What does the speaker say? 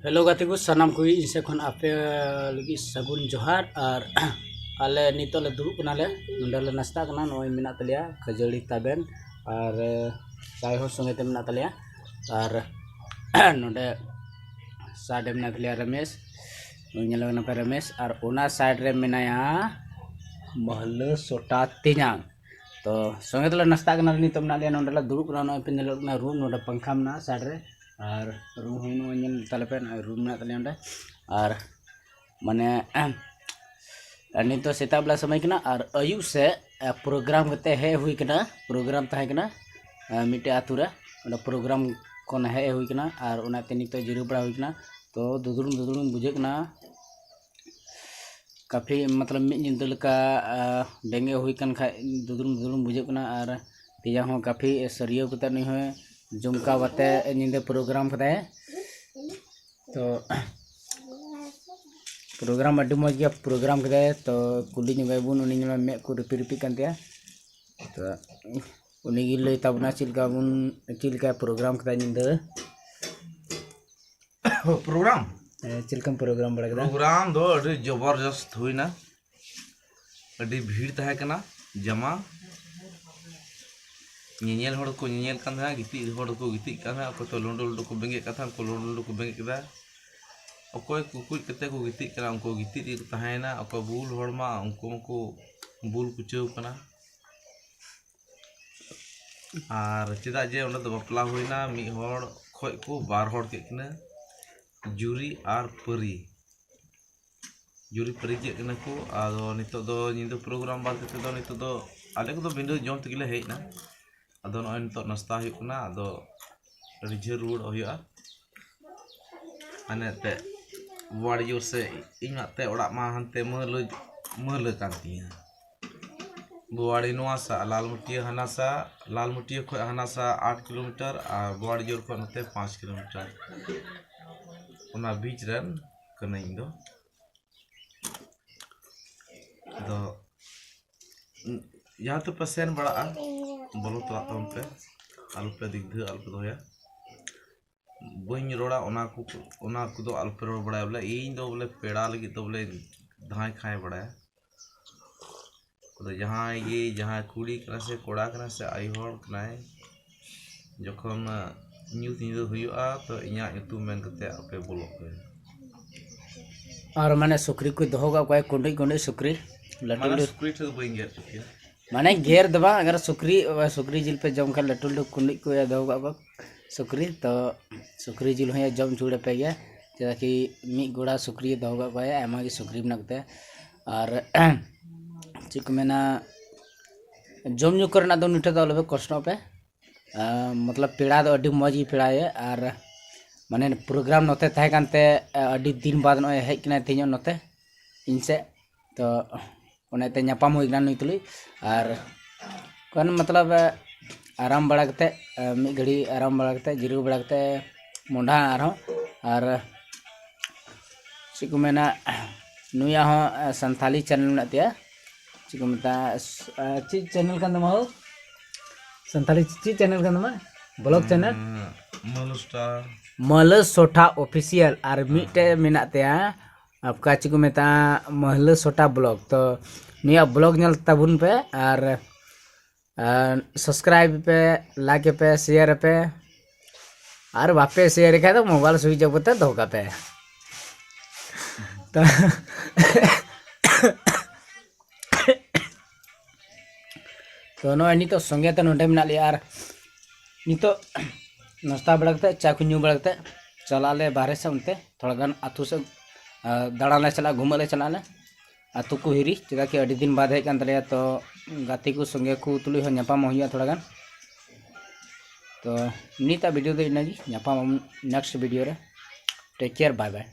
Hello गाते को सनाम को इन से खन आपे लगी सगुन जोहार और आले नितो ले दुरुब कनाले नोंडे नास्ता कना नोय मेना तलिया खजड़ी ताबेन और चाय हो संगे ते मेना तलिया और नोंडे साइड मेना तलिया रमेश नोय ना पे रमेश और ओना साइड रे मेनाया महल सोटा तिनांग तो संगे तले नास्ता कना नितो मेना लिया नोंडे दुरुब कना नोय पे नेलोना रूम नोंडे पंखा मेना साइड रे और रूम हूँ तलपे रूम में तले और माने नित तो सेता बेला समय कना और अयुब से प्रोग्राम कते हे हुई कना प्रोग्राम तहे कना मिटे आतु रे प्रोग्राम कोन हे हुई कना और उनाते नित जिरु बड़ा हुई कना तो दुदुरुम बुझे कना काफ़ी मतलब मिड निंदा लका डेंगे हुई कन खा दुदुरुम बुझे कना और तिया हो काफ़ी सरियो कते नहीं है जुमका बाते निंदे प्रोग्राम कदा तो प्रोग्राम अड्डी मज गया प्रोग्राम कदा तो कुली बुन उनी मे को रिपी कानते तो उनी लई ताबना चिलका बुन चिलका प्रोग्राम कदा निंदे प्रोग्राम चिलकम प्रोग्राम बड़ा कदा प्रोग्राम दो अड्डी जबरदस्त हुईना अड्डी भीड़ तहे कना जमा nyel hor ko nyel kan ha giti hor ko giti kan ha ko to londol ko benge kata ko londol ko benge kida okoy kukuj kete ko giti kana unko giti di tahena oko bul horma unko bul kucheu kana ar chida je ona do bapla hoina mi hor khoj ko bar hor ke kina juri ar pari je kana ko ado nito do nindo program bar kete do nito do ale ko do bindo jom tegile hej na अदो नॉय नितो नास्ता हुई कना अदो रिझर road हुआ माने ते वाड़ी जोर से इनाते ओड़ा मा हनते मल कांतिया बुवाड़ी नोआ सा लालमुटिया खो हनासा 8 किलोमीटर और बुवाड़ी जोर खो नते 5 किलोमीटर ओना बीच रन कना इन दो यहाँ तो पसेन बड़ा बोलो तो पे आलुपे दिग्ध आलुपे दोया बइन रोड़ा ओना को दो आलुपे रोड़ बड़ा बोले इन दो बोले पेड़ा लगी तो बोले धाय खाए बड़ा तो जहाँ कुड़ी कना से कोड़ा कना से आई होड़ कना जखन न्यूज निदो हुआ तो इना ᱧᱩᱛᱩᱢ मेन कते आपे बोलो पे और माने सुक्री को दोगा कोई कुंडी सुक्री माने सुक्री तो बइन गया चुकिया माने घेर दबा अगर सुक्री जिल पे जम कर लटू कुंडी को दोगा सुक्री तो सुक्री जिल हो जम चूड़े पे गया चेदा कि मी गोड़ा सुक्री दोगा को आमा की सुक्री बनते और चिक मेना जम न्यू करना दो निठे दो कष्ट पे मतलब पेड़ा दो अड्डी मज पेड़ा है और माने प्रोग्राम नोते तहे कानते अड्डी दिन बाद नय हेज कना तेज नोते इनसे तो उन्हें नापाम होना नुई तुली और कौन मतलब आराम बड़ा कते मिड घड़ी आराम बड़ा कते जिरु बड़ा कते मोंढा और चीज को मेना नुया हो संथाली चैनल में तिया चीज को मता चीज चैनल का नाम हो संथाली चीज चैनल का नाम ब्लॉग चैनल मल सोटा ऑफिशियल और मिटे मेना तिया आपका चिको मेता महल सोटा ब्लॉग तो निया ब्लॉग नल तबुन पे और सब्सक्राइब पे लाइक पे शेयर पे और वापे शेयर खाए तो मोबाइल स्विच ऑफ करते धोखा पे तो नॉय नितो संगे तो नोटे में लिया और नितो नाश्ता बड़ा करते चा को न्यू बड़ा करते चला ले बाहर से उनते थोड़ा गान आतु से दाड़ा चला घूमले चला आतु को हिरी चेदा कि अड़ी दिन बाद हेज कान तले तो गाते को संगे को तुली हो नापाम हुआ थोड़ा गान तो नीता वीडियो दो इनागी नापाम नेक्स्ट वीडियो रे टेक केयर बाय बाय।